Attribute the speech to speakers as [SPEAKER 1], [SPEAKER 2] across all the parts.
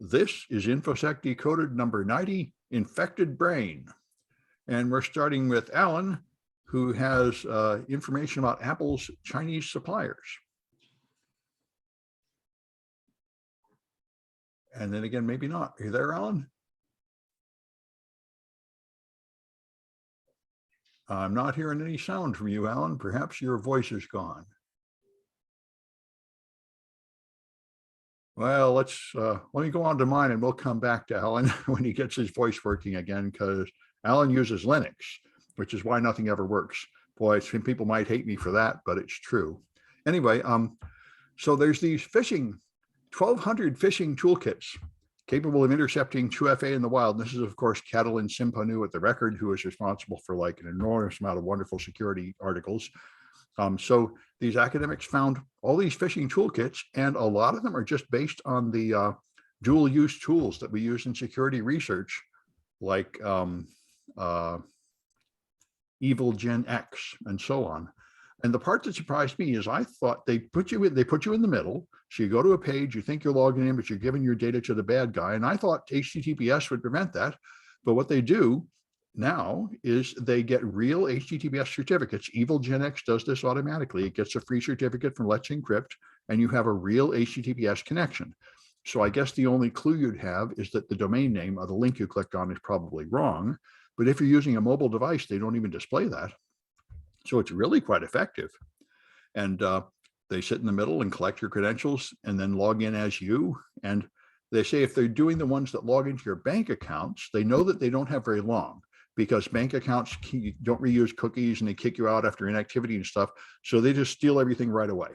[SPEAKER 1] This is Infosec Decoded number 90, Infected Brain. And we're starting with Alan, who has information about Apple's Chinese suppliers. And then again, maybe not. Are you there, Alan? I'm not hearing any sound from you, Alan. Perhaps your voice is gone. Well, let me go on to mine and we'll come back to Alan when he gets his voice working again, because Alan uses Linux, which is why nothing ever works. Boy, some people might hate me for that, but it's true. Anyway, so there's these 1,200 phishing toolkits capable of intercepting 2FA in the wild. And this is, of course, Kaitlyn Simpanu at the record, who is responsible for like an enormous amount of wonderful security articles. So these academics found all these phishing toolkits, and a lot of them are just based on the dual use tools that we use in security research, like Evil Gen X and so on. And the part that surprised me is I thought they put you in the middle. So you go to a page, you think you're logging in, but you're giving your data to the bad guy. And I thought HTTPS would prevent that. But what they do now is they get real HTTPS certificates. Evil Gen X does this automatically. It gets a free certificate from Let's Encrypt, and you have a real HTTPS connection. So I guess the only clue you'd have is that the domain name of the link you clicked on is probably wrong. But if you're using a mobile device, they don't even display that. So it's really quite effective. And they sit in the middle and collect your credentials and then log in as you. And they say if they're doing the ones that log into your bank accounts, they know that they don't have very long, because bank accounts don't reuse cookies and they kick you out after inactivity and stuff. So they just steal everything right away.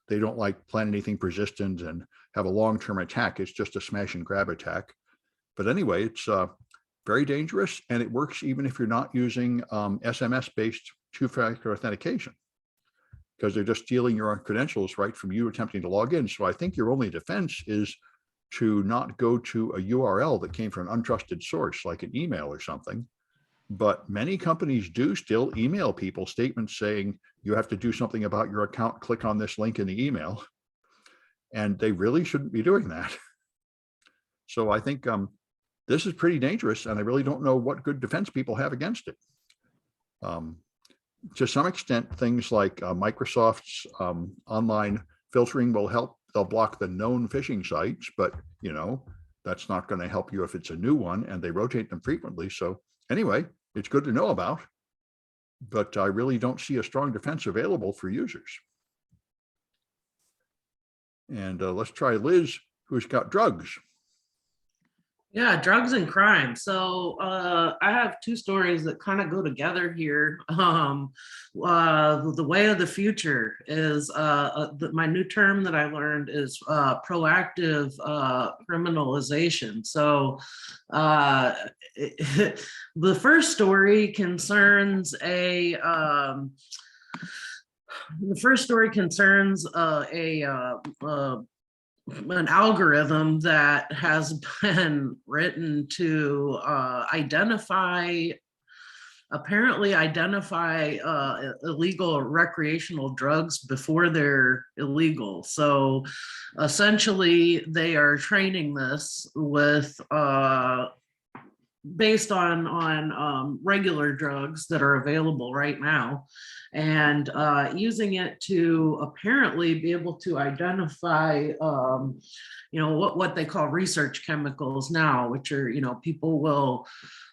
[SPEAKER 1] They don't like plan anything persistent and have a long-term attack. It's just a smash and grab attack. But anyway, it's very dangerous, and it works even if you're not using SMS-based two-factor authentication, because they're just stealing your credentials right from you attempting to log in. So I think your only defense is to not go to a URL that came from an untrusted source, like an email or something. But many companies do still email people statements saying you have to do something about your account, click on this link in the email. And they really shouldn't be doing that. So I think this is pretty dangerous, and I really don't know what good defense people have against it. To some extent, things like Microsoft's online filtering will help. They'll block the known phishing sites, but that's not going to help you if it's a new one, and they rotate them frequently. So anyway, it's good to know about, but I really don't see a strong defense available for users. And let's try Liz, who's got drugs.
[SPEAKER 2] Yeah, drugs and crime. So I have two stories that kind of go together here. The way of the future is my new term that I learned is proactive criminalization. So the first story concerns an algorithm that has been written to apparently identify illegal recreational drugs before they're illegal. So essentially they are training this with based on regular drugs that are available right now, and using it to apparently be able to identify what they call research chemicals now, which are, people will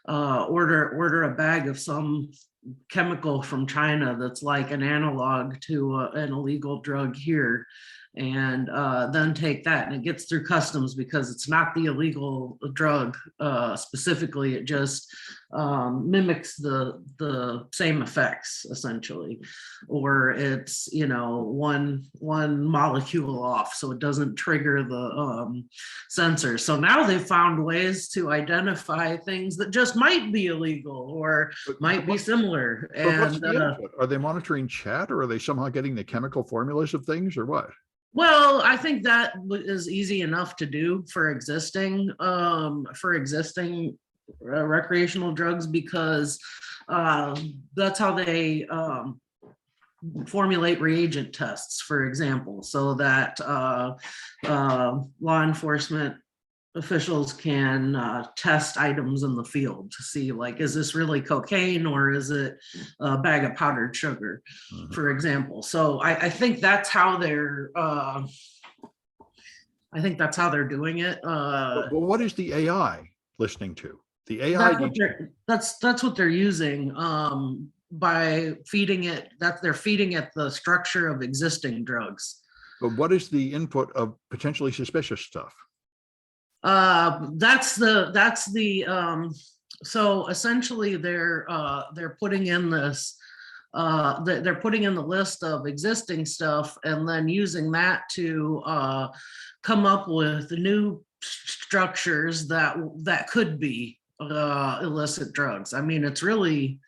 [SPEAKER 2] order a bag of some chemical from China that's like an analog to an illegal drug here, and then take that, and it gets through customs because it's not the illegal drug specifically. It just mimics the same effects essentially, or it's one molecule off, so it doesn't trigger the sensor. So now they've found ways to identify things that just might be illegal or might be similar. And
[SPEAKER 1] are they monitoring chat, or are they somehow getting the chemical formulas of things, or what?
[SPEAKER 2] Well, I think that is easy enough to do for existing recreational drugs, because that's how they formulate reagent tests, for example, so that law enforcement officials can test items in the field to see, like, is this really cocaine or is it a bag of powdered sugar, for example. So I think that's how they're doing it.
[SPEAKER 1] But what is the AI listening to? The AI
[SPEAKER 2] That's what they're using by feeding it. That they're feeding it the structure of existing drugs.
[SPEAKER 1] But what is the input of potentially suspicious stuff?
[SPEAKER 2] That's the so essentially they're putting in this they're putting in the list of existing stuff and then using that to come up with new structures that could be illicit drugs. I mean, it's really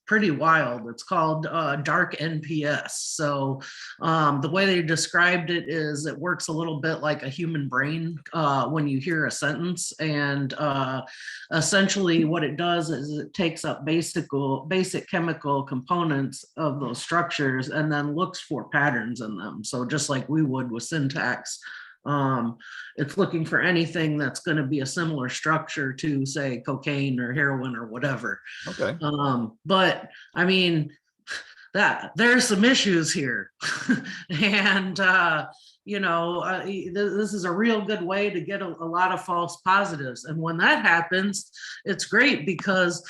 [SPEAKER 2] pretty wild. It's called dark NPS. So the way they described it is it works a little bit like a human brain when you hear a sentence. And essentially what it does is it takes up basic chemical components of those structures and then looks for patterns in them. So just like we would with syntax, it's looking for anything that's going to be a similar structure to, say, cocaine or heroin or whatever.
[SPEAKER 1] Okay.
[SPEAKER 2] But I mean, that there's some issues here, and this is a real good way to get a lot of false positives. And when that happens, it's great because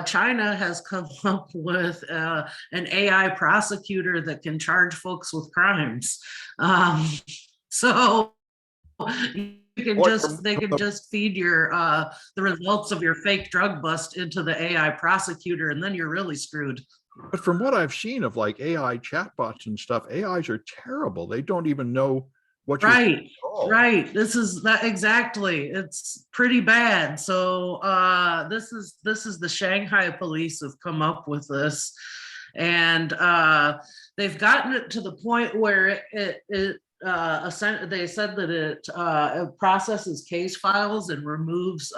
[SPEAKER 2] China has come up with an AI prosecutor that can charge folks with crimes. So they can just feed your the results of your fake drug bust into the AI prosecutor, and then you're really screwed.
[SPEAKER 1] But from what I've seen of like AI chatbots and stuff, AIs are terrible. They don't even know what you're
[SPEAKER 2] right. Right. This is that exactly. It's pretty bad. So this is the Shanghai police have come up with this, and they've gotten it to the point where they said that it processes case files and removes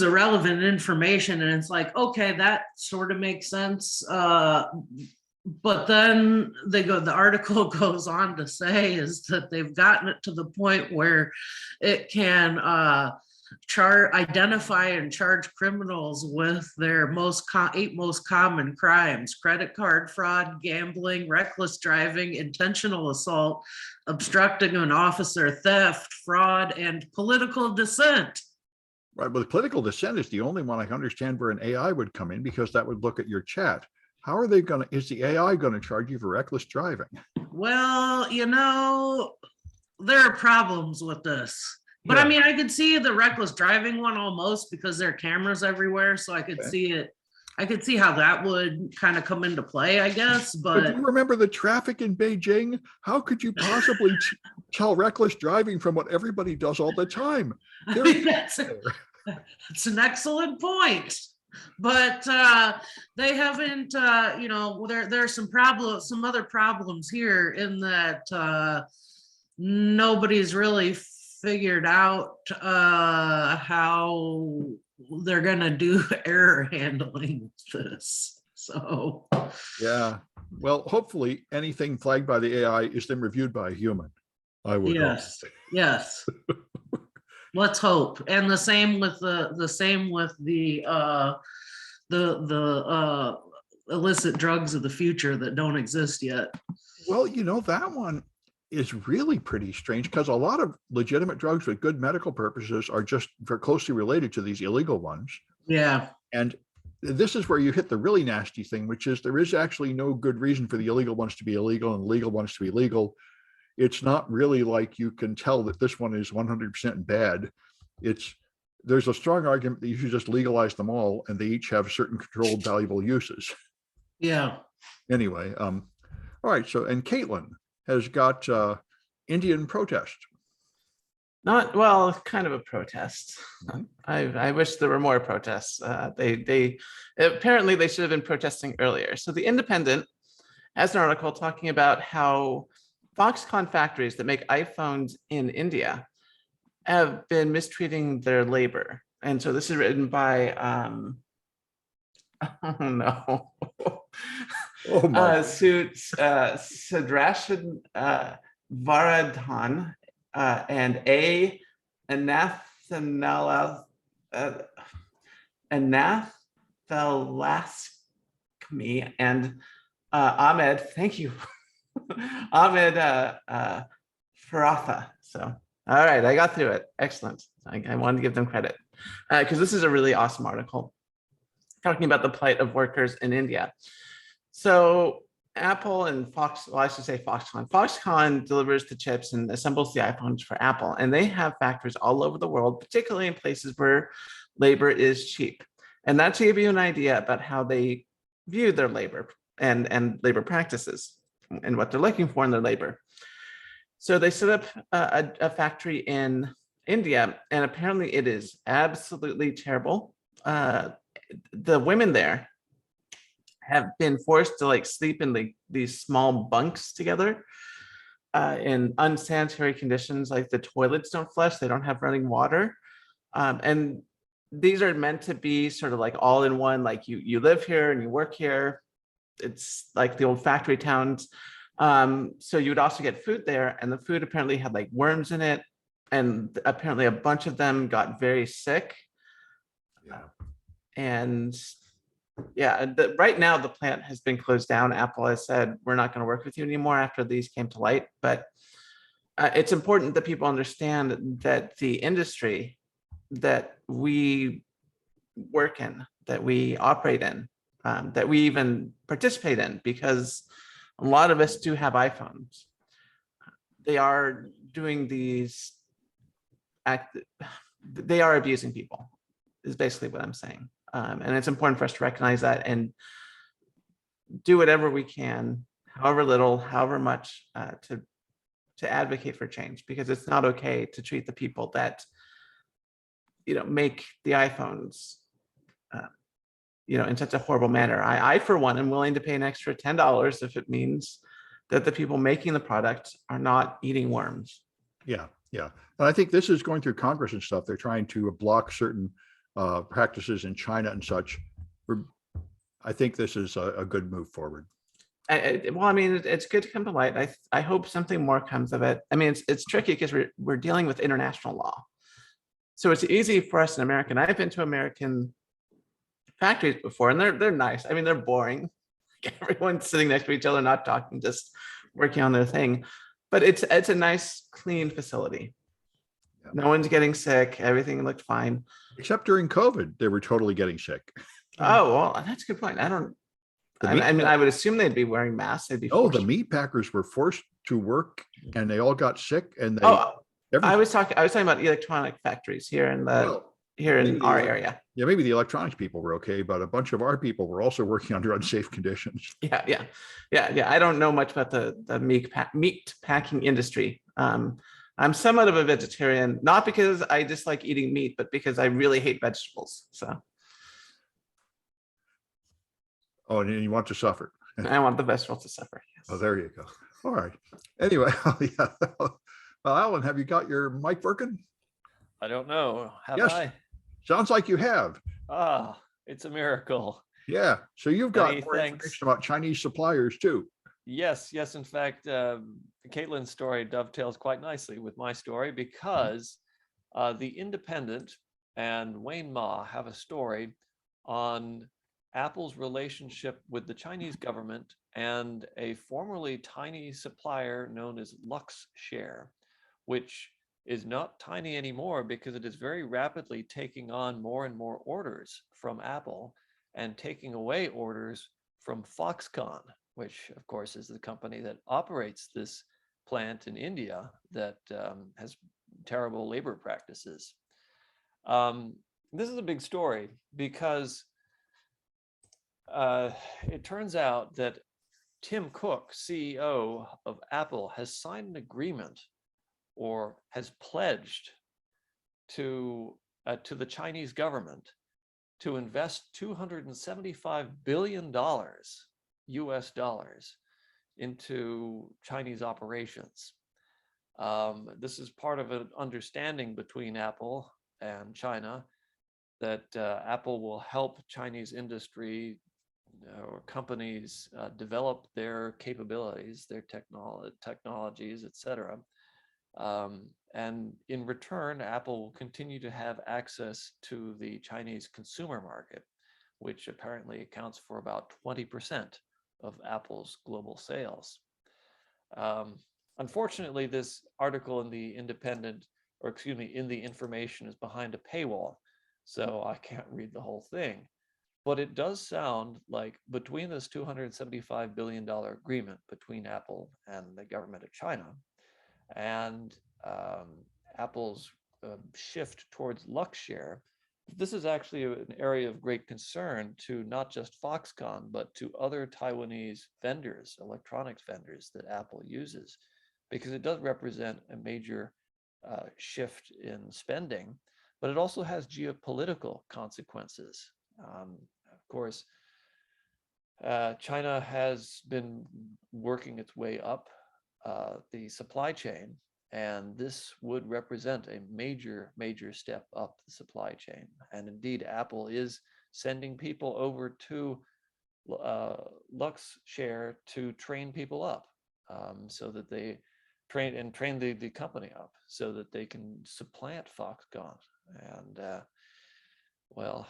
[SPEAKER 2] irrelevant information, and it's like, okay, that sort of makes sense. But then the article goes on to say is that they've gotten it to the point where it can identify and charge criminals with their eight most common crimes: credit card fraud, gambling, reckless driving, intentional assault, obstructing an officer, theft, fraud, and political dissent.
[SPEAKER 1] Right, but political dissent is the only one I can understand where an AI would come in, because that would look at your chat. How are they going to, is the AI going to charge you for reckless driving?
[SPEAKER 2] Well, there are problems with this. But yeah. I mean, I could see the reckless driving one almost, because there are cameras everywhere. So I could see it. I could see how that would kind of come into play, I guess. But
[SPEAKER 1] do you remember the traffic in Beijing? How could you possibly tell reckless driving from what everybody does all the time?
[SPEAKER 2] That's an excellent point. But they haven't, there's some other problems here in that nobody's really figured out how they're gonna do error handling with this. So
[SPEAKER 1] yeah, well, hopefully anything flagged by the AI is then reviewed by a human. I would hope.
[SPEAKER 2] Yes. Let's hope. And the same with the illicit drugs of the future that don't exist yet.
[SPEAKER 1] Well, that one is really pretty strange, because a lot of legitimate drugs with good medical purposes are just very closely related to these illegal ones.
[SPEAKER 2] Yeah.
[SPEAKER 1] And this is where you hit the really nasty thing, which is there is actually no good reason for the illegal ones to be illegal and the legal ones to be legal. It's not really like you can tell that this one is 100% bad. There's a strong argument that you should just legalize them all, and they each have certain controlled valuable uses.
[SPEAKER 2] Yeah.
[SPEAKER 1] Anyway, all right. So, and Kaitlyn has got Indian protest.
[SPEAKER 3] Kind of a protest. I wish there were more protests. They apparently they should have been protesting earlier. So the Independent has an article talking about how Foxconn factories that make iPhones in India have been mistreating their labor. And so this is written by Sudrashan Varadhan and A. Anathanala, uh, Anathalascmi, and Ahmed, thank you, Ahmed Faratha. So, all right, I got through it. Excellent. I wanted to give them credit because this is a really awesome article talking about the plight of workers in India. So Apple and I should say Foxconn. Foxconn delivers the chips and assembles the iPhones for Apple, and they have factories all over the world, particularly in places where labor is cheap. And that should give you an idea about how they view their labor and labor practices and what they're looking for in their labor. So they set up a factory in India, and apparently it is absolutely terrible. The women there have been forced to like sleep in these small bunks together in unsanitary conditions. Like the toilets don't flush, they don't have running water, and these are meant to be sort of like all in one. Like you live here and you work here. It's like the old factory towns. So you would also get food there, and the food apparently had like worms in it, and apparently a bunch of them got very sick.
[SPEAKER 1] Yeah.
[SPEAKER 3] And yeah, right now the plant has been closed down. Apple has said, we're not going to work with you anymore after these came to light. But it's important that people understand that the industry that we work in, that we operate in, that we even participate in, because a lot of us do have iPhones. They are doing these, they are abusing people, is basically what I'm saying. And it's important for us to recognize that and do whatever we can, however little, however much, to advocate for change, because it's not okay to treat the people that, make the iPhones, in such a horrible manner. I, for one, am willing to pay an extra $10 if it means that the people making the product are not eating worms.
[SPEAKER 1] Yeah. And I think this is going through Congress and stuff. They're trying to block certain practices in China and such. I think this is a good move forward.
[SPEAKER 3] Well, I mean, it's good to come to light. I hope something more comes of it. I mean, it's tricky because we're dealing with international law. So it's easy for us in America. And I've been to American factories before, and they're nice. I mean, they're boring. Everyone's sitting next to each other, not talking, just working on their thing. But it's a nice, clean facility. Yeah. No one's getting sick. Everything looked fine.
[SPEAKER 1] Except during COVID, they were totally getting sick.
[SPEAKER 3] Oh, well, that's a good point. I mean, I would assume they'd be wearing masks. They'd be
[SPEAKER 1] the meat packers were forced to work, and they all got sick. And they,
[SPEAKER 3] I was talking about electronic factories here in our area.
[SPEAKER 1] Yeah, maybe the electronics people were okay, but a bunch of our people were also working under unsafe conditions.
[SPEAKER 3] Yeah. I don't know much about the meat packing industry. I'm somewhat of a vegetarian, not because I dislike eating meat, but because I really hate vegetables. So.
[SPEAKER 1] Oh, and you want to suffer.
[SPEAKER 3] I want the vegetables to suffer. Yes.
[SPEAKER 1] Oh, there you go. All right. Anyway, yeah. Well, Alan, have you got your mic working?
[SPEAKER 4] I don't know. Have
[SPEAKER 1] yes.
[SPEAKER 4] I?
[SPEAKER 1] Sounds like you have.
[SPEAKER 4] It's a miracle.
[SPEAKER 1] Yeah. So you've got
[SPEAKER 4] Many
[SPEAKER 1] more
[SPEAKER 4] thanks.
[SPEAKER 1] information about Chinese suppliers too.
[SPEAKER 4] Yes. In fact, Kaitlyn's story dovetails quite nicely with my story because The Independent and Wayne Ma have a story on Apple's relationship with the Chinese government and a formerly tiny supplier known as Luxshare, which is not tiny anymore because it is very rapidly taking on more and more orders from Apple and taking away orders from Foxconn, which of course is the company that operates this plant in India that has terrible labor practices. This is a big story because it turns out that Tim Cook, CEO of Apple, has signed an agreement or has pledged to the Chinese government to invest $275 billion US dollars into Chinese operations. This is part of an understanding between Apple and China that Apple will help Chinese industry or companies develop their capabilities, their technologies, etc., And in return, Apple will continue to have access to the Chinese consumer market, which apparently accounts for about 20% of Apple's global sales. Unfortunately, this article in the Independent, or excuse me, in the Information is behind a paywall, so I can't read the whole thing. But it does sound like between this $275 billion agreement between Apple and the government of China and Apple's shift towards Luxshare, this is actually an area of great concern to not just Foxconn, but to other Taiwanese vendors, electronics vendors that Apple uses, because it does represent a major shift in spending, but it also has geopolitical consequences. Of course, China has been working its way up the supply chain, and this would represent a major, major step up the supply chain. And indeed, Apple is sending people over to Luxshare to train people up, so that they train the company up so that they can supplant Foxconn. And well,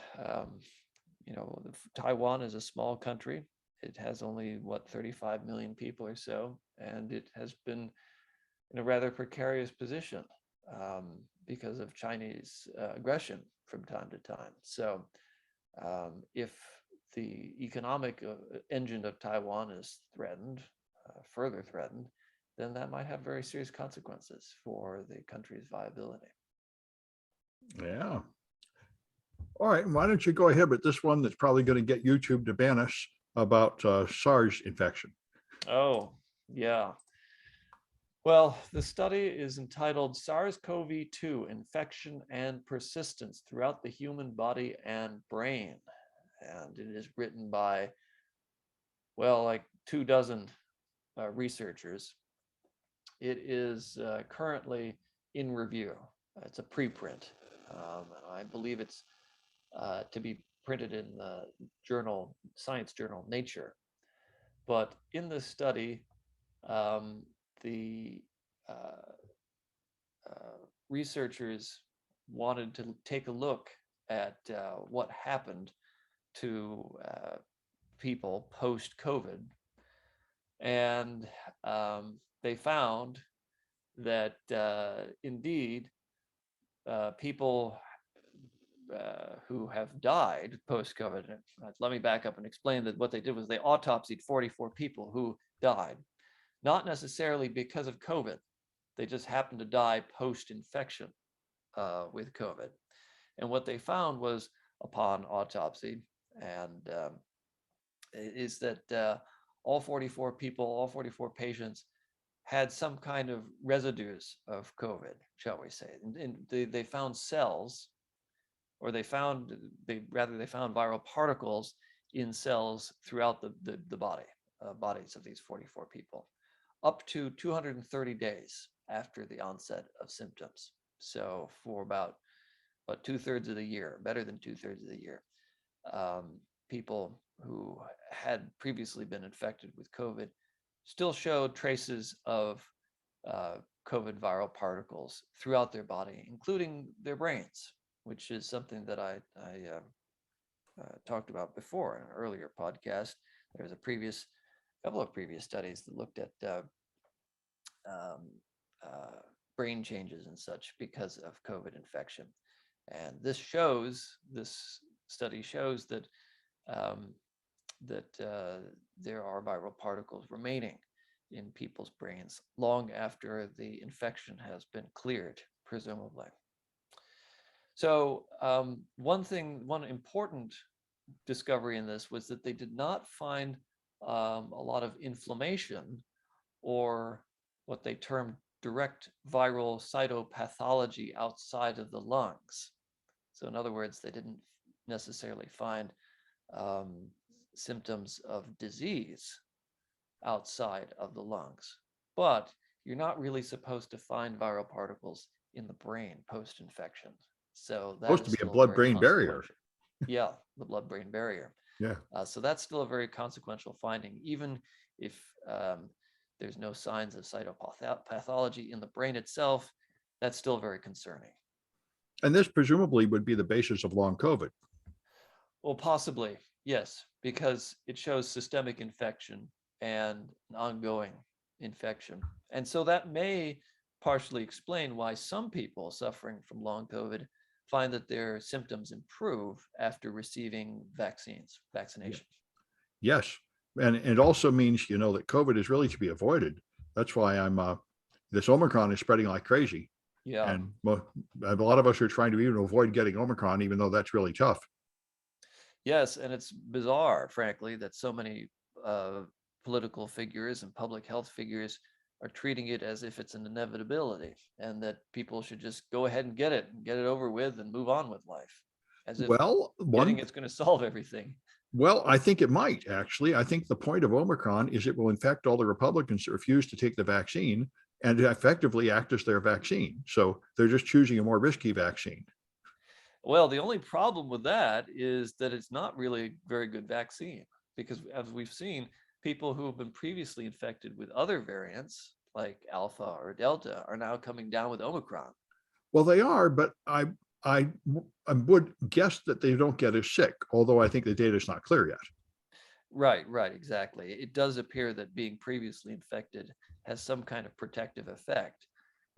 [SPEAKER 4] you know, Taiwan is a small country. It has only, what, 35 million people or so, and it has been in a rather precarious position because of Chinese aggression from time to time. So if the economic engine of Taiwan is threatened, further threatened, then that might have very serious consequences for the country's viability.
[SPEAKER 1] Yeah. All right. Why don't you go ahead with this one that's probably going to get YouTube to ban us about SARS infection?
[SPEAKER 4] Oh, yeah. Well, the study is entitled SARS-CoV-2 Infection and Persistence Throughout the Human Body and Brain. And it is written by, well, like 24 researchers. It is currently in review. It's a preprint. I believe it's to be printed in the journal, science journal Nature. But in this study, the researchers wanted to take a look at what happened to people post-COVID. And they found that indeed people who have died post-COVID, let me back up and explain that what they did was they autopsied 44 people who died, not necessarily because of COVID. They just happened to die post-infection with COVID. And what they found was, upon autopsy, and is that all 44 people, all 44 patients had some kind of residues of COVID, shall we say. And they found cells, or they found viral particles in cells throughout the bodies of these 44 people, up to 230 days after the onset of symptoms. So for about 2/3 of the year, better than 2/3 of the year, people who had previously been infected with COVID still showed traces of COVID viral particles throughout their body, including their brains, which is something that I talked about before in an earlier podcast. There's a couple of previous studies that looked at brain changes and such because of COVID infection. And this study shows that there are viral particles remaining in people's brains long after the infection has been cleared, presumably. So one important discovery in this was that they did not find a lot of inflammation or what they termed direct viral cytopathology outside of the lungs. So in other words, they didn't necessarily find symptoms of disease outside of the lungs. But you're not really supposed to find viral particles in the brain post-infection. So that's
[SPEAKER 1] supposed to be a blood-brain barrier.
[SPEAKER 4] Yeah, the blood-brain barrier.
[SPEAKER 1] Yeah.
[SPEAKER 4] So that's still a very consequential finding, even if there's no signs of cytopathology in the brain itself, that's still very concerning.
[SPEAKER 1] And this presumably would be the basis of long COVID.
[SPEAKER 4] Well, possibly, yes, because it shows systemic infection and an ongoing infection. And so that may partially explain why some people suffering from long COVID find that their symptoms improve after receiving vaccinations.
[SPEAKER 1] Yes. And it also means, that COVID is really to be avoided. That's why this Omicron is spreading like crazy.
[SPEAKER 4] Yeah.
[SPEAKER 1] And a lot of us are trying to even avoid getting Omicron, even though that's really tough.
[SPEAKER 4] Yes, and it's bizarre, frankly, that so many political figures and public health figures are treating it as if it's an inevitability, and that people should just go ahead and get it over with and move on with life, as if getting it's going to solve everything.
[SPEAKER 1] Well, I think it might actually. I think the point of Omicron is it will infect all the Republicans that refuse to take the vaccine and effectively act as their vaccine. So they're just choosing a more risky vaccine.
[SPEAKER 4] Well, the only problem with that is that it's not really a very good vaccine, because as we've seen, people who have been previously infected with other variants like Alpha or Delta are now coming down with Omicron.
[SPEAKER 1] Well, they are, but I would guess that they don't get as sick, although I think the data is not clear yet.
[SPEAKER 4] Right, exactly. It does appear that being previously infected has some kind of protective effect,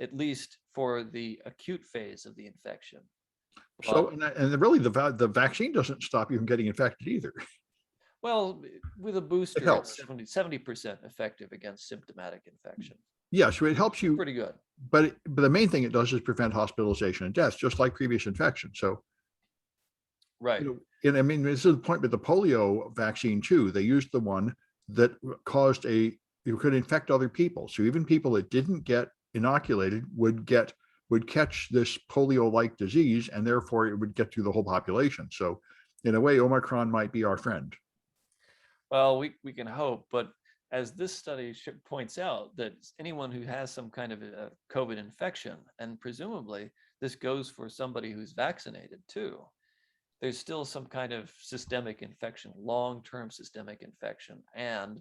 [SPEAKER 4] at least for the acute phase of the infection.
[SPEAKER 1] So, and really the vaccine doesn't stop you from getting infected either.
[SPEAKER 4] Well, with a booster, it's 70% effective against symptomatic infection.
[SPEAKER 1] Yeah, so it helps you.
[SPEAKER 4] Pretty good.
[SPEAKER 1] But the main thing it does is prevent hospitalization and death, just like previous infection. So,
[SPEAKER 4] right.
[SPEAKER 1] And I mean, this is the point with the polio vaccine too. They used the one that caused you could infect other people. So even people that didn't get inoculated would catch this polio-like disease, and therefore it would get to the whole population. So in a way, Omicron might be our friend.
[SPEAKER 4] Well, we can hope, but as this study points out, that anyone who has some kind of a COVID infection, and presumably this goes for somebody who's vaccinated too, there's still some kind of systemic infection, long-term systemic infection, and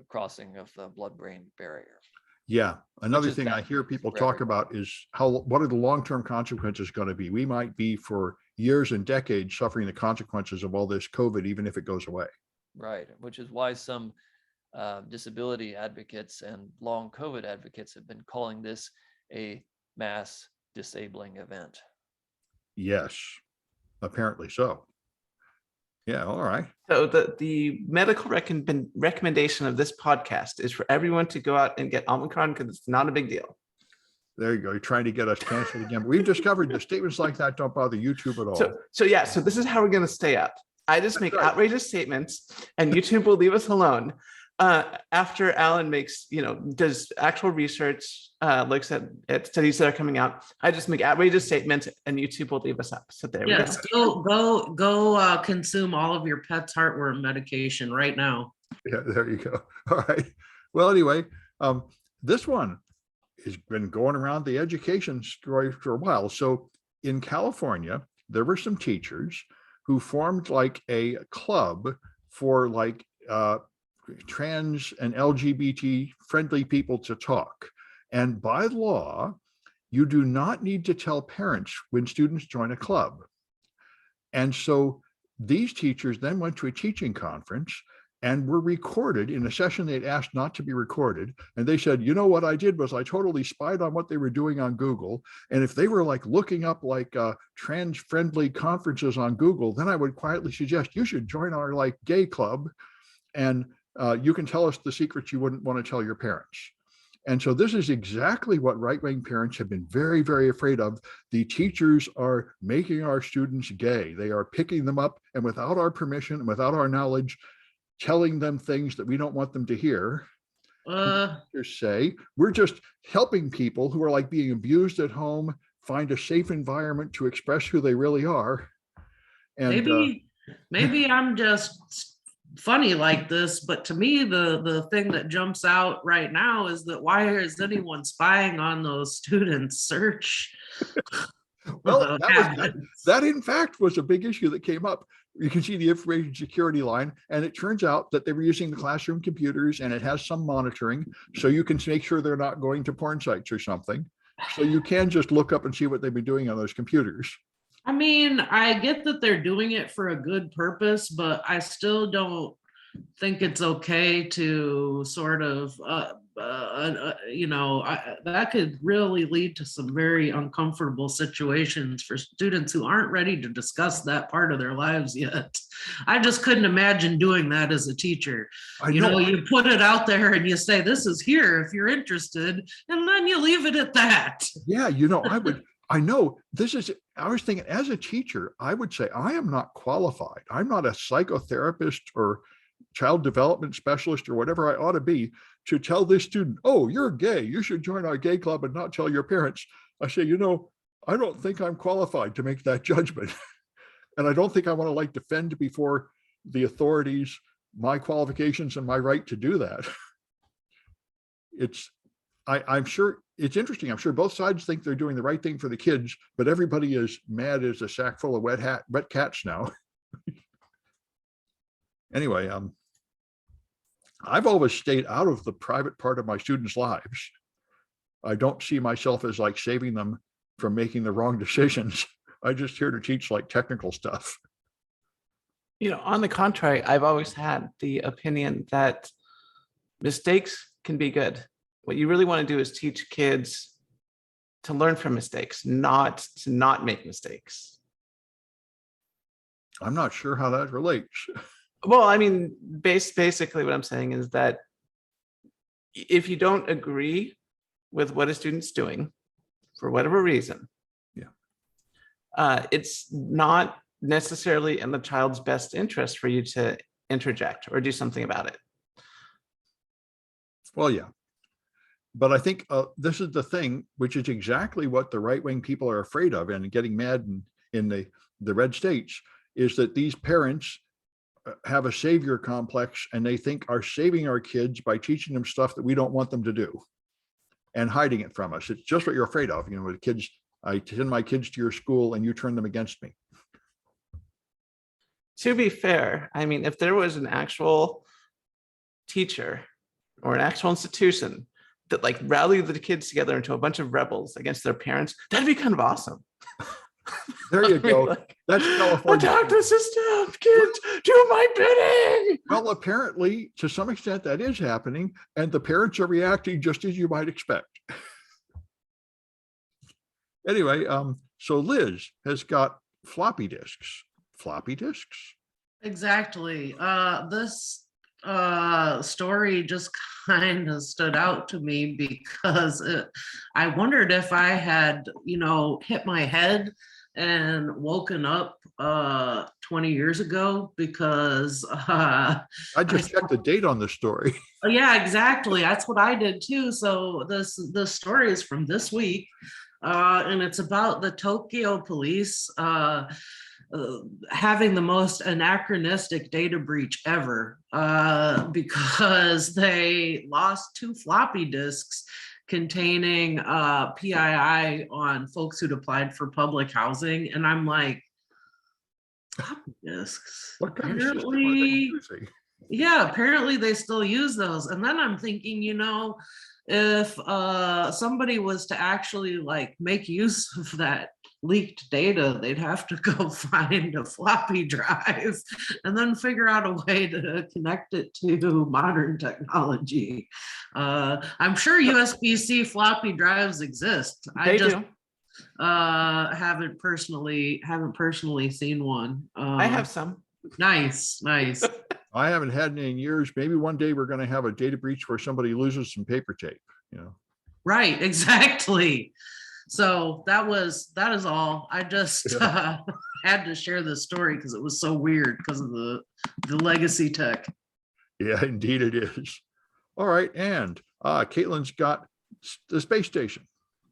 [SPEAKER 4] crossing of the blood-brain barrier.
[SPEAKER 1] Yeah. Another thing I hear people talk about is what are the long-term consequences going to be? We might be for years and decades suffering the consequences of all this COVID, even if it goes away.
[SPEAKER 4] Right. Which is why some disability advocates and long COVID advocates have been calling this a mass disabling event.
[SPEAKER 1] Yes, apparently so. Yeah, all right.
[SPEAKER 3] So the medical recommendation of this podcast is for everyone to go out and get Omicron because it's not a big deal.
[SPEAKER 1] There you go. You're trying to get us canceled again. But we've discovered that statements like that don't bother YouTube at all.
[SPEAKER 3] So this is how we're going to stay up. I just make outrageous statements and YouTube will leave us alone. After Alan does actual research, looks at studies that are coming out, I just make outrageous statements and YouTube will leave us up. So there we go.
[SPEAKER 2] Go consume all of your pet's heartworm medication right now.
[SPEAKER 1] Yeah, there you go. All right. Well, anyway, this one has been going around the education story for a while. So in California, there were some teachers who formed like a club for trans and LGBT friendly people to talk. And by law, you do not need to tell parents when students join a club. And so these teachers then went to a teaching conference and were recorded in a session they'd asked not to be recorded. And they said, you know what I did was I totally spied on what they were doing on Google. And if they were looking up trans friendly conferences on Google, then I would quietly suggest you should join our gay club. And you can tell us the secrets you wouldn't want to tell your parents. And so this is exactly what right-wing parents have been very, very afraid of. The teachers are making our students gay. They are picking them up and without our permission and without our knowledge, telling them things that we don't want them to hear. Teachers say, we're just helping people who are being abused at home find a safe environment to express who they really are. And
[SPEAKER 2] maybe I'm just funny like this, but to me the thing that jumps out right now is that why is anyone spying on those students' search?
[SPEAKER 1] Well, that in fact was a big issue that came up You can see the information security line, and it turns out that they were using the classroom computers, and it has some monitoring, so you can make sure they're not going to porn sites or something. So you can just look up and see what they've been doing on those computers.
[SPEAKER 2] I mean, I get that they're doing it for a good purpose, but I still don't think it's okay to sort of, that could really lead to some very uncomfortable situations for students who aren't ready to discuss that part of their lives yet. I just couldn't imagine doing that as a teacher. You put it out there and you say, this is here if you're interested, and then you leave it at that.
[SPEAKER 1] Yeah, I was thinking as a teacher, I would say, I am not qualified. I'm not a psychotherapist or child development specialist or whatever I ought to be to tell this student, oh, you're gay, you should join our gay club and not tell your parents. I say, I don't think I'm qualified to make that judgment. And I don't think I want to defend before the authorities my qualifications and my right to do that. I'm sure it's interesting. I'm sure both sides think they're doing the right thing for the kids, but everybody is mad as a sack full of wet cats now. Anyway, I've always stayed out of the private part of my students' lives. I don't see myself as saving them from making the wrong decisions. I'm just here to teach technical stuff.
[SPEAKER 3] On the contrary, I've always had the opinion that mistakes can be good. What you really want to do is teach kids to learn from mistakes, not to not make mistakes.
[SPEAKER 1] I'm not sure how that relates.
[SPEAKER 3] Well, I mean, basically what I'm saying is that if you don't agree with what a student's doing for whatever reason, it's not necessarily in the child's best interest for you to interject or do something about it.
[SPEAKER 1] Well, yeah. But I think this is the thing, which is exactly what the right-wing people are afraid of and getting mad in the red states, is that these parents have a savior complex and they think are saving our kids by teaching them stuff that we don't want them to do and hiding it from us. It's just what you're afraid of. With kids, I send my kids to your school and you turn them against me.
[SPEAKER 3] To be fair, I mean, if there was an actual teacher or an actual institution that rallied the kids together into a bunch of rebels against their parents, that'd be kind of awesome.
[SPEAKER 1] There you go. That's California.
[SPEAKER 3] Attack the system, kids, do my bidding.
[SPEAKER 1] Well, apparently, to some extent, that is happening, and the parents are reacting just as you might expect. Anyway, so Liz has got floppy disks. Floppy disks?
[SPEAKER 2] Exactly. This story just kind of stood out to me because I wondered if I had, hit my head and woken up 20 years ago, because
[SPEAKER 1] I just checked the date on the story.
[SPEAKER 2] Yeah, exactly. That's what I did too. So this story is from this week, and it's about the Tokyo police having the most anachronistic data breach ever, because they lost 2 floppy disks containing PII on folks who'd applied for public housing. And I'm like, floppy disks?
[SPEAKER 1] What kind of system are they using?
[SPEAKER 2] Yeah, apparently they still use those. And then I'm thinking, if somebody was to actually make use of that leaked data, they'd have to go find a floppy drive and then figure out a way to connect it to modern technology. I'm sure USB-C floppy drives exist. I just haven't personally seen one.
[SPEAKER 3] I have some.
[SPEAKER 2] Nice.
[SPEAKER 1] I haven't had any in years. Maybe one day we're going to have a data breach where somebody loses some paper tape.
[SPEAKER 2] Right, exactly. So that is all. I just had to share this story because it was so weird because of the legacy tech.
[SPEAKER 1] Yeah, indeed it is. All right, and Kaitlyn's got the space station.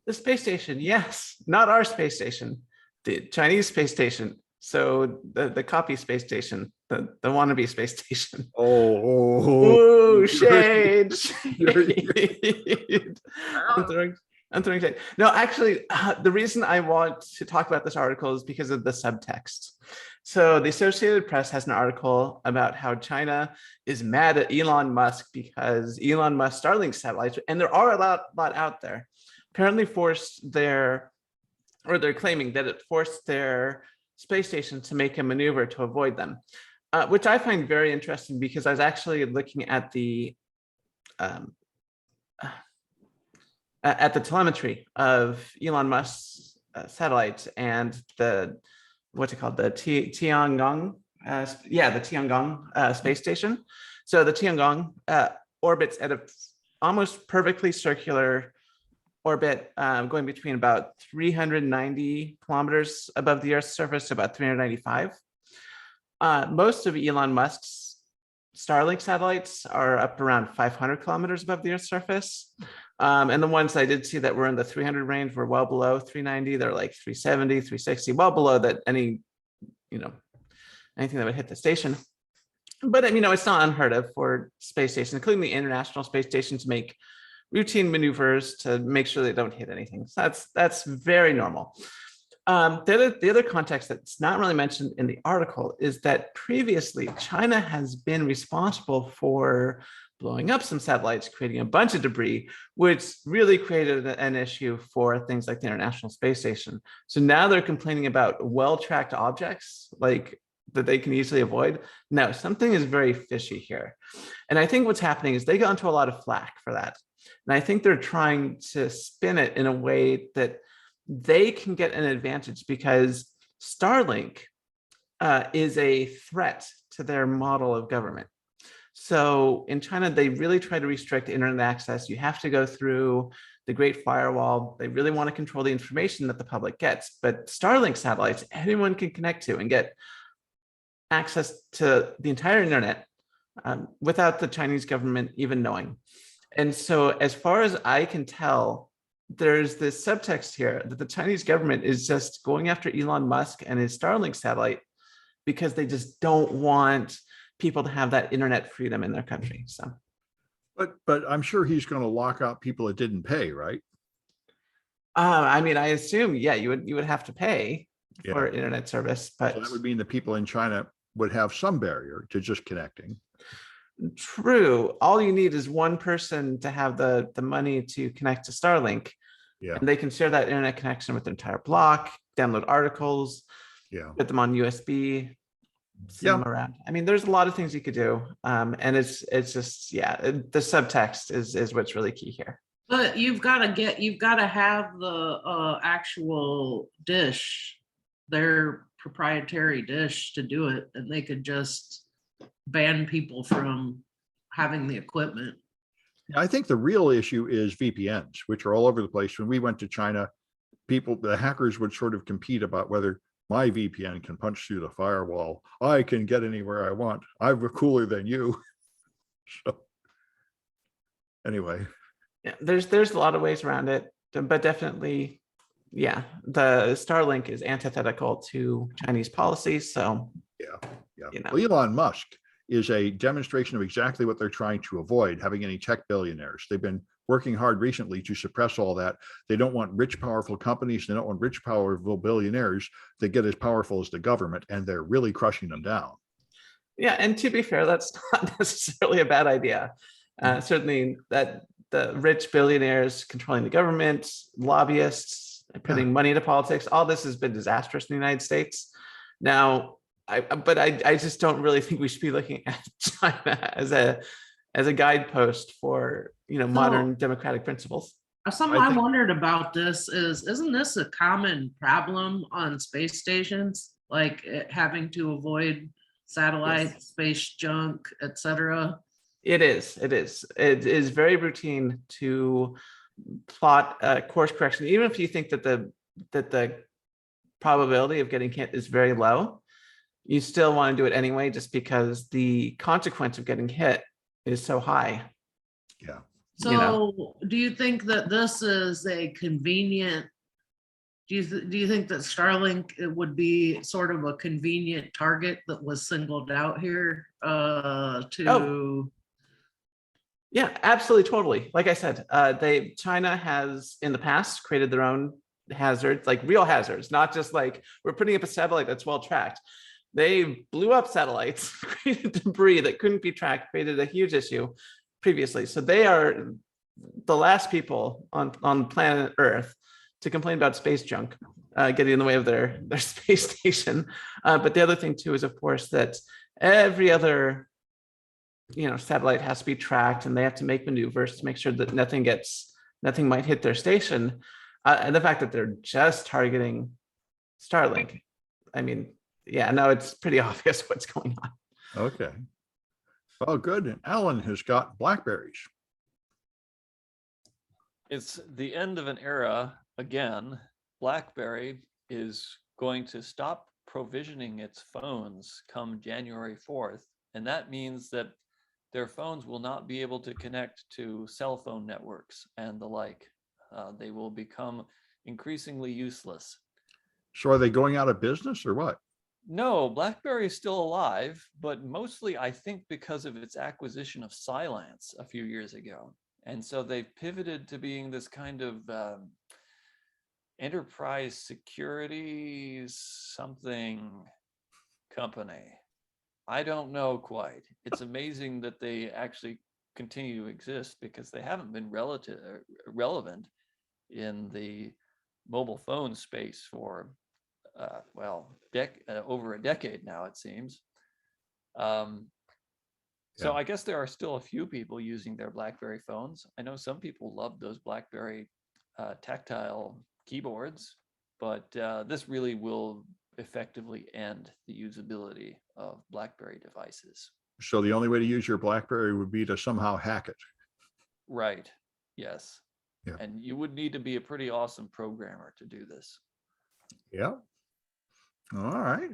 [SPEAKER 3] The space station, yes, not our space station, the Chinese space station. So the copy space station, the wannabe space station.
[SPEAKER 1] Oh,
[SPEAKER 3] shade. I'm throwing shade. No, actually, the reason I want to talk about this article is because of the subtext. So the Associated Press has an article about how China is mad at Elon Musk because Elon Musk Starlink satellites, and there are a lot out there, apparently they're claiming that it forced their space station to make a maneuver to avoid them, which I find very interesting because I was actually looking at the telemetry of Elon Musk's satellites and the Tiangong, the Tiangong space station. So the Tiangong orbits at a almost perfectly circular orbit, going between about 390 kilometers above the Earth's surface to about 395. Most of Elon Musk's Starlink satellites are up around 500 kilometers above the Earth's surface. And the ones I did see that were in the 300 range were well below 390. They're like 370, 360, well below that anything that would hit the station. But it's not unheard of for space stations, including the International Space Station, to make routine maneuvers to make sure they don't hit anything. So that's very normal. The other context that's not really mentioned in the article is that previously China has been responsible for blowing up some satellites, creating a bunch of debris, which really created an issue for things like the International Space Station. So now they're complaining about well-tracked objects like that they can easily avoid. No, something is very fishy here. And I think what's happening is they got into a lot of flack for that. And I think they're trying to spin it in a way that they can get an advantage because Starlink is a threat to their model of government. So in China, they really try to restrict internet access. You have to go through the Great Firewall. They really want to control the information that the public gets. But Starlink satellites, anyone can connect to and get access to the entire internet without the Chinese government even knowing. And so as far as I can tell, there's this subtext here that the Chinese government is just going after Elon Musk and his Starlink satellite because they just don't want people to have that internet freedom in their country. So,
[SPEAKER 1] but I'm sure he's going to lock out people that didn't pay, right?
[SPEAKER 3] I assume, you would have to pay for internet service, but
[SPEAKER 1] so that would mean the people in China would have some barrier to just connecting.
[SPEAKER 3] True. All you need is one person to have the money to connect to Starlink.
[SPEAKER 1] Yeah.
[SPEAKER 3] And they can share that internet connection with their entire block, download articles, put them on USB, send them around. There's a lot of things you could do. And it's just, the subtext is what's really key here.
[SPEAKER 2] But you've got to have the actual dish, their proprietary dish to do it. And they could just ban people from having the equipment.
[SPEAKER 1] I think the real issue is VPNs, which are all over the place. When we went to China, the hackers would sort of compete about whether my VPN can punch through the firewall. I can get anywhere I want. I'm cooler than you. So anyway.
[SPEAKER 3] Yeah, there's a lot of ways around it, but definitely, the Starlink is antithetical to Chinese policies. So
[SPEAKER 1] Well, Elon Musk is a demonstration of exactly what they're trying to avoid, having any tech billionaires. They've been working hard recently to suppress all that. They don't want rich, powerful companies. They don't want rich, powerful billionaires that get as powerful as the government, and they're really crushing them down.
[SPEAKER 3] Yeah, and to be fair, that's not necessarily a bad idea. Certainly that the rich billionaires controlling the government, lobbyists, putting money into politics, all this has been disastrous in the United States. Now, I just don't really think we should be looking at China as a guidepost for modern democratic principles.
[SPEAKER 2] Something I wondered about this isn't this a common problem on space stations, like having to avoid satellites, space junk, etc.?
[SPEAKER 3] It is. It is very routine to plot a course correction, even if you think that the probability of getting hit is very low. You still want to do it anyway, just because the consequence of getting hit is so high.
[SPEAKER 1] Yeah.
[SPEAKER 2] So do you think that this is a convenient, do you think that Starlink would be sort of a convenient target that was singled out here
[SPEAKER 3] Yeah, absolutely, totally. Like I said, China has in the past created their own hazards, like real hazards, not just like we're putting up a satellite that's well tracked. They blew up satellites, created debris that couldn't be tracked, created a huge issue previously. So they are the last people on planet Earth to complain about space junk getting in the way of their space station. But the other thing too is, of course, that every other satellite has to be tracked, and they have to make maneuvers to make sure that nothing might hit their station. And the fact that they're just targeting Starlink, I mean, yeah, no, it's pretty obvious what's going on.
[SPEAKER 1] Okay. Well, good. And Alan has got Blackberries.
[SPEAKER 4] It's the end of an era again. BlackBerry is going to stop provisioning its phones come January 4th. And that means that their phones will not be able to connect to cell phone networks and the like. They will become increasingly useless.
[SPEAKER 1] So are they going out of business or what?
[SPEAKER 4] No, BlackBerry is still alive, but mostly I think because of its acquisition of Cylance a few years ago. And so they pivoted to being this kind of enterprise security something company. I don't know quite. It's amazing that they actually continue to exist because they haven't been relevant in the mobile phone space for over a decade now, it seems. So I guess there are still a few people using their BlackBerry phones. I know some people love those BlackBerry tactile keyboards, but this really will effectively end the usability of BlackBerry devices.
[SPEAKER 1] So the only way to use your BlackBerry would be to somehow hack it.
[SPEAKER 4] Right. Yes.
[SPEAKER 1] Yeah.
[SPEAKER 4] And you would need to be a pretty awesome programmer to do this.
[SPEAKER 1] Yeah. All right.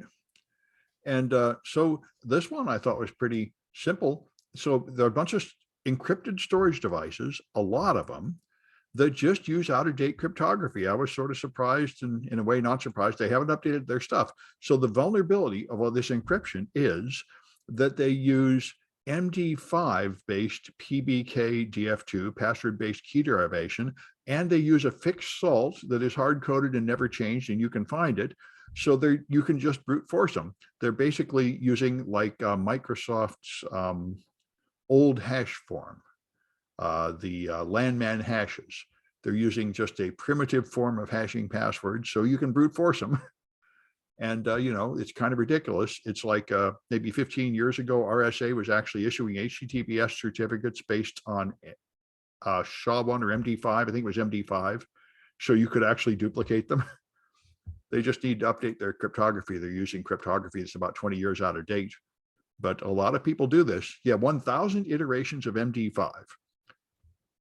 [SPEAKER 1] And so this one I thought was pretty simple. So there are a bunch of encrypted storage devices, a lot of them, that just use out-of-date cryptography. I was sort of surprised and in a way not surprised. They haven't updated their stuff. So the vulnerability of all this encryption is that they use MD5-based PBK DF2, password-based key derivation, and they use a fixed salt that is hard-coded and never changed, and you can find it. So you can just brute force them. They're basically using like Microsoft's old hash form, the landman hashes. They're using just a primitive form of hashing passwords, so you can brute force them. And, it's kind of ridiculous. It's like maybe 15 years ago, RSA was actually issuing HTTPS certificates based on SHA-1 or MD5. I think it was MD5. So you could actually duplicate them. They just need to update their cryptography. They're using cryptography that's about 20 years out of date. But a lot of people do this. Yeah, 1,000 iterations of MD5,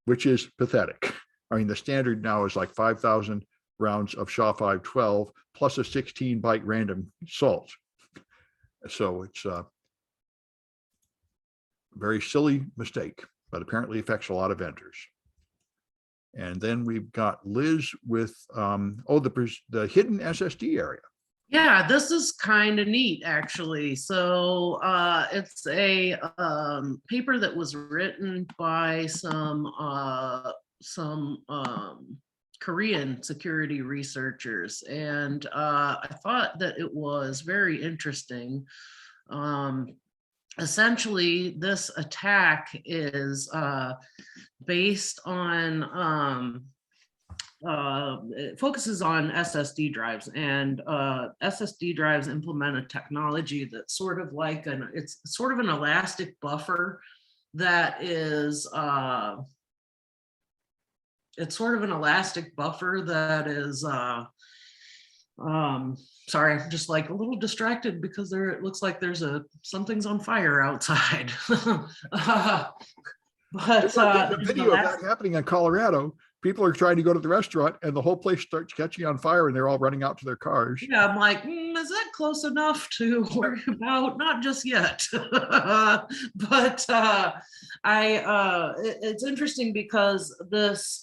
[SPEAKER 1] which is pathetic. I mean, the standard now is like 5,000 rounds of SHA-512 plus a 16-byte random salt. So it's a very silly mistake, but apparently affects a lot of vendors. And then we've got Liz with the hidden SSD area.
[SPEAKER 2] Yeah, this is kind of neat, actually. So it's a paper that was written by some Korean security researchers, and I thought that it was very interesting. Essentially, this attack is based on it focuses on SSD drives, and SSD drives implement a technology that's sort of like it's sort of an elastic buffer that is sorry, I'm just like a little distracted because it looks like something's on fire outside.
[SPEAKER 1] There's a video of that happening in Colorado. People are trying to go to the restaurant and the whole place starts catching on fire and they're all running out to their cars.
[SPEAKER 2] Yeah, I'm like, is that close enough to worry about? Not just yet. But it's interesting because this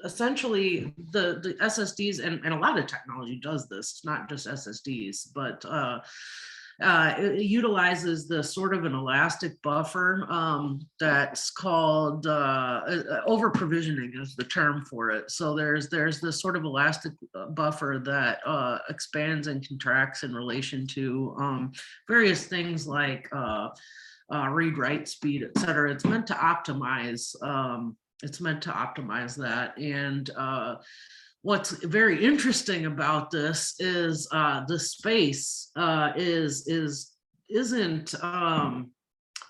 [SPEAKER 2] essentially the SSDs and a lot of technology does this. It's not just SSDs, but it utilizes the sort of an elastic buffer that's called over provisioning is the term for it. So there's this sort of elastic buffer that expands and contracts in relation to various things like read write speed, et cetera. It's meant to optimize. It's meant to optimize that. And what's very interesting about this is the space isn't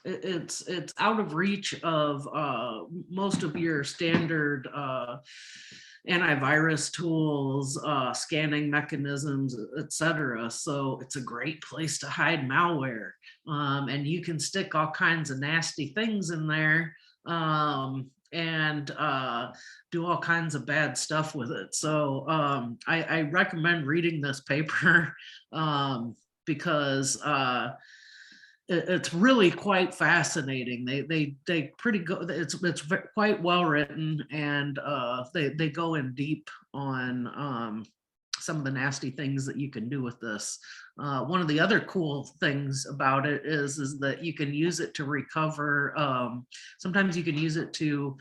[SPEAKER 2] it's out of reach of most of your standard antivirus tools, scanning mechanisms, etc. So it's a great place to hide malware, and you can stick all kinds of nasty things in there. And do all kinds of bad stuff with it. So I recommend reading this paper because it's really quite fascinating. They pretty go. It's quite well written, and they go in deep on some of the nasty things that you can do with this. One of the other cool things about it is that you can use it to recover. Sometimes you can use it to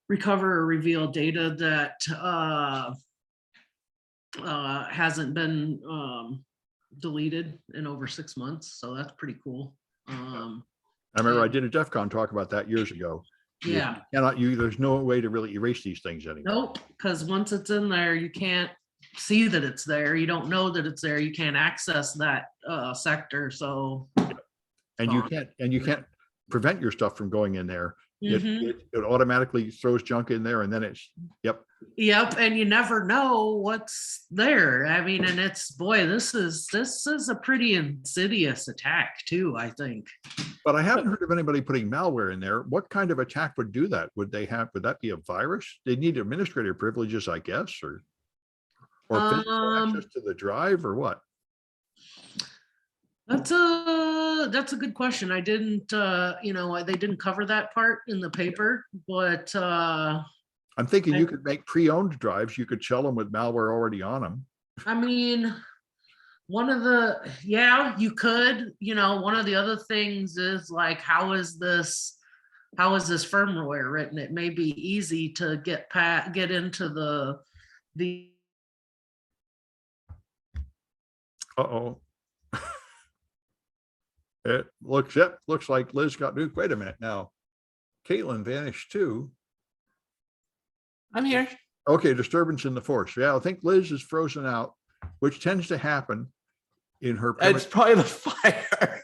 [SPEAKER 2] recover or reveal data that hasn't been deleted in over 6 months. So that's pretty cool.
[SPEAKER 1] I remember I did a DEF CON talk about that years ago.
[SPEAKER 2] Yeah.
[SPEAKER 1] There's no way to really erase these things anymore.
[SPEAKER 2] Nope, because once it's in there, you can't see that it's there. You don't know that it's there. You can't access that sector. So
[SPEAKER 1] and you can't prevent your stuff from going in there.
[SPEAKER 2] Mhm.
[SPEAKER 1] It automatically throws junk in there, and then it's
[SPEAKER 2] Yep, and you never know what's there. I mean, and it's boy, this is a pretty insidious attack too, I think.
[SPEAKER 1] But I haven't heard of anybody putting malware in there. What kind of attack would do that? Would that be a virus? They need administrator privileges, I guess, or physical access to the drive, or what?
[SPEAKER 2] That's a good question. I didn't they didn't cover that part in the paper, but
[SPEAKER 1] I'm thinking you could make pre-owned drives. You could shell them with malware already on them.
[SPEAKER 2] I mean, you could, one of the other things is like, how is this firmware written? It may be easy to get into the
[SPEAKER 1] Uh-oh. It looks like Liz got nuked. Wait a minute now. Kaitlyn vanished too.
[SPEAKER 3] I'm here.
[SPEAKER 1] Okay, disturbance in the force. Yeah, I think Liz is frozen out, which tends to happen in her.
[SPEAKER 3] It's probably the fire.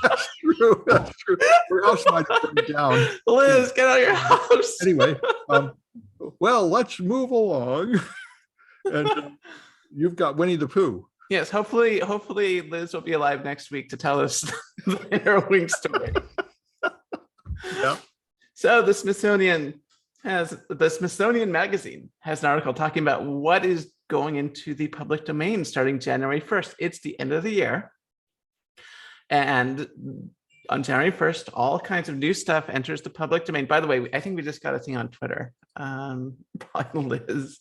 [SPEAKER 1] That's true. That's true. Her house might have burned down.
[SPEAKER 3] Liz, get out of your house.
[SPEAKER 1] Anyway, well, let's move along. And you've got Winnie the Pooh.
[SPEAKER 3] Yes, hopefully Liz will be alive next week to tell us the harrowing story.
[SPEAKER 1] Yeah.
[SPEAKER 3] So the Smithsonian Magazine has an article talking about what is going into the public domain starting January 1st. It's the end of the year. And on January 1st, all kinds of new stuff enters the public domain. By the way, I think we just got a thing on Twitter by Liz.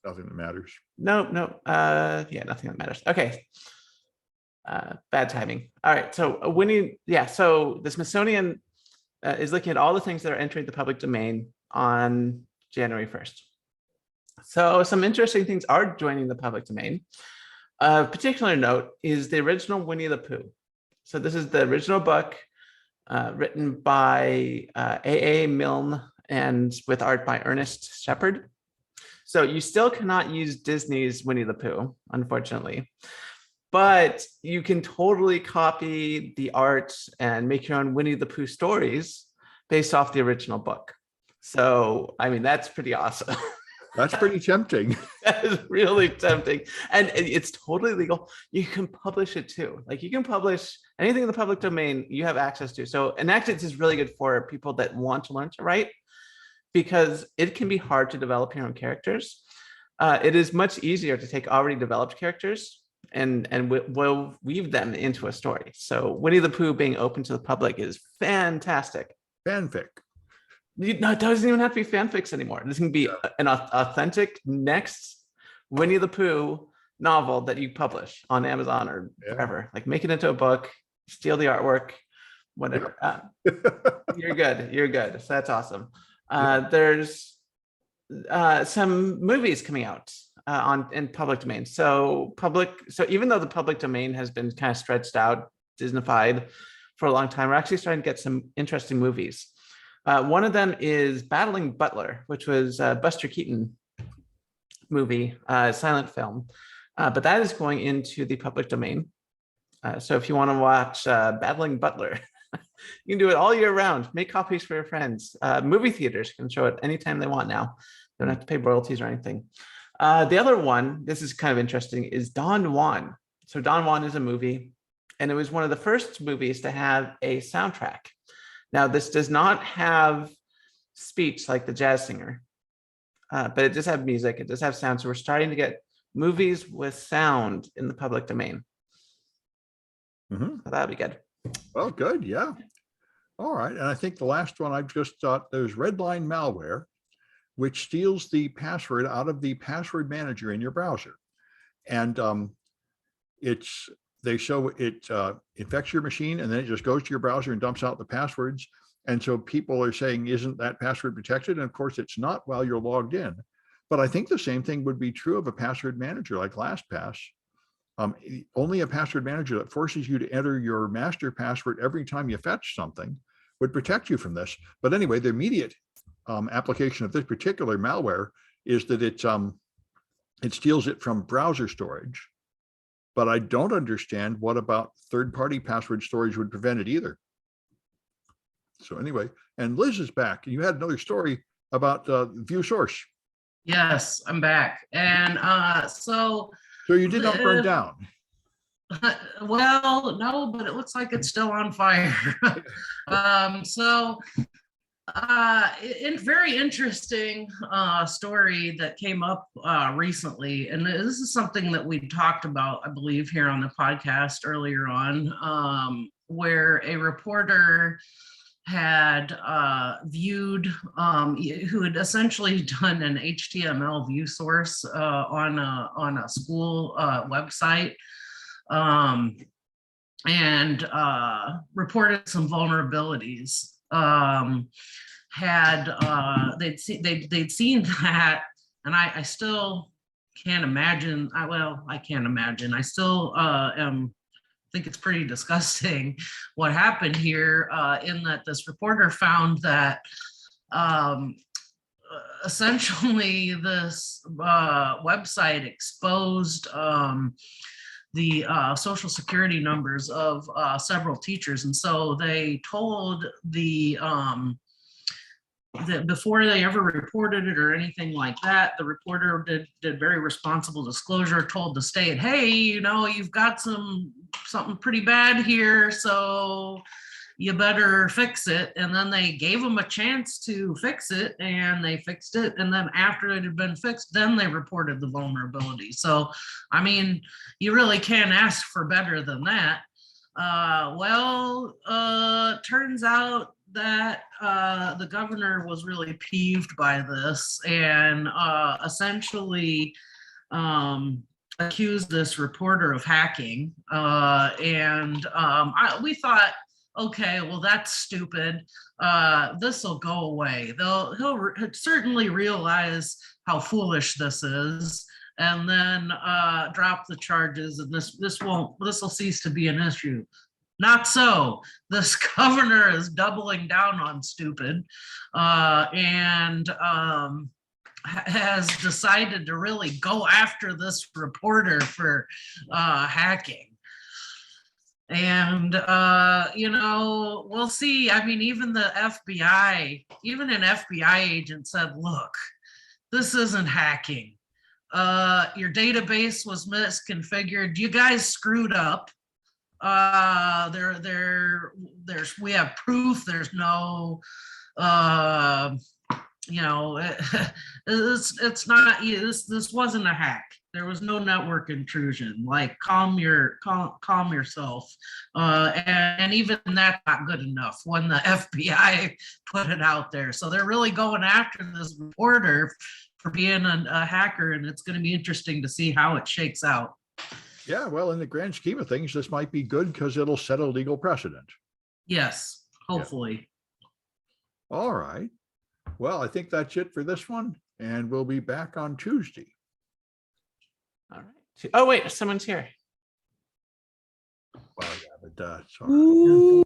[SPEAKER 1] Nothing that matters.
[SPEAKER 3] No. Yeah, nothing that matters. Okay. Bad timing. All right. So so the Smithsonian is looking at all the things that are entering the public domain on January 1st. So some interesting things are joining the public domain. Of particular note is the original Winnie the Pooh. So this is the original book written by A.A. Milne and with art by Ernest Shepard. So you still cannot use Disney's Winnie the Pooh, unfortunately, but you can totally copy the art and make your own Winnie the Pooh stories based off the original book. So, I mean, that's pretty awesome.
[SPEAKER 1] That's pretty tempting.
[SPEAKER 3] That is really tempting. And it's totally legal. You can publish it too. Like you can publish anything in the public domain you have access to. So, and actually this is really good for people that want to learn to write, because it can be hard to develop your own characters. It is much easier to take already developed characters and we'll weave them into a story. So Winnie the Pooh being open to the public is fantastic.
[SPEAKER 1] Fanfic.
[SPEAKER 3] No, it doesn't even have to be fanfics anymore. This can be an authentic next Winnie the Pooh novel that you publish on Amazon or
[SPEAKER 1] Yeah.
[SPEAKER 3] wherever, like make it into a book, steal the artwork, whatever. You're good. You're good. So that's awesome. There's some movies coming out in public domain. So even though the public domain has been kind of stretched out, Disneyfied for a long time, we're actually starting to get some interesting movies. One of them is Battling Butler, which was Buster Keaton movie, silent film, but that is going into the public domain. So if you want to watch Battling Butler, you can do it all year round. Make copies for your friends. Movie theaters can show it anytime they want now. They don't have to pay royalties or anything. The other one, this is kind of interesting, is Don Juan. So Don Juan is a movie, and it was one of the first movies to have a soundtrack. Now, this does not have speech like The Jazz Singer, but it does have music. It does have sound. So we're starting to get movies with sound in the public domain. So that'd be good.
[SPEAKER 1] Well, good. Yeah. All right. And I think the last one I've just thought, there's Redline malware, which steals the password out of the password manager in your browser. And they show it infects your machine, and then it just goes to your browser and dumps out the passwords. And so people are saying, isn't that password protected? And of course it's not while you're logged in. But I think the same thing would be true of a password manager like LastPass. Only a password manager that forces you to enter your master password every time you fetch something would protect you from this. But anyway, the immediate application of this particular malware is that it steals it from browser storage. But I don't understand what about third-party password storage would prevent it either. So anyway, and Liz is back. You had another story about view source.
[SPEAKER 2] Yes, I'm back. And so
[SPEAKER 1] you did not burn down.
[SPEAKER 2] Well, no, but it looks like it's still on fire. Very interesting story that came up recently, and this is something that we talked about, I believe, here on the podcast earlier on, where a reporter had viewed, who had essentially done an HTML view source on a school website, and reported some vulnerabilities. They'd seen that, and I still can't imagine. I can't imagine. I still think it's pretty disgusting what happened here, in that this reporter found that essentially this website exposed the social security numbers of several teachers. And so they told that before they ever reported it or anything like that, the reporter did very responsible disclosure, told the state, hey, you've got something pretty bad here, so you better fix it. And then they gave them a chance to fix it, and they fixed it. And then after it had been fixed, then they reported the vulnerability. So, I mean, you really can't ask for better than that. Turns out that the governor was really peeved by this, and essentially accused this reporter of hacking. We thought, okay, well, that's stupid. This will go away. He'll certainly realize how foolish this is, and then drop the charges, and this will cease to be an issue. Not so. This governor is doubling down on stupid, and has decided to really go after this reporter for hacking. And we'll see. I mean, even an FBI agent said, look, this isn't hacking. Your database was misconfigured. You guys screwed up. We have proof. There's no, it's not. This wasn't a hack. There was no network intrusion. Like, calm yourself. And even that's not good enough when the FBI put it out there. So they're really going after this reporter for being a hacker, and it's going to be interesting to see how it shakes out.
[SPEAKER 1] Yeah, well, in the grand scheme of things, this might be good because it'll set a legal precedent.
[SPEAKER 2] Yes, hopefully.
[SPEAKER 1] All right. Well, I think that's it for this one, and we'll be back on Tuesday.
[SPEAKER 3] All right. Oh, wait, someone's here.
[SPEAKER 1] Well, yeah, but sorry.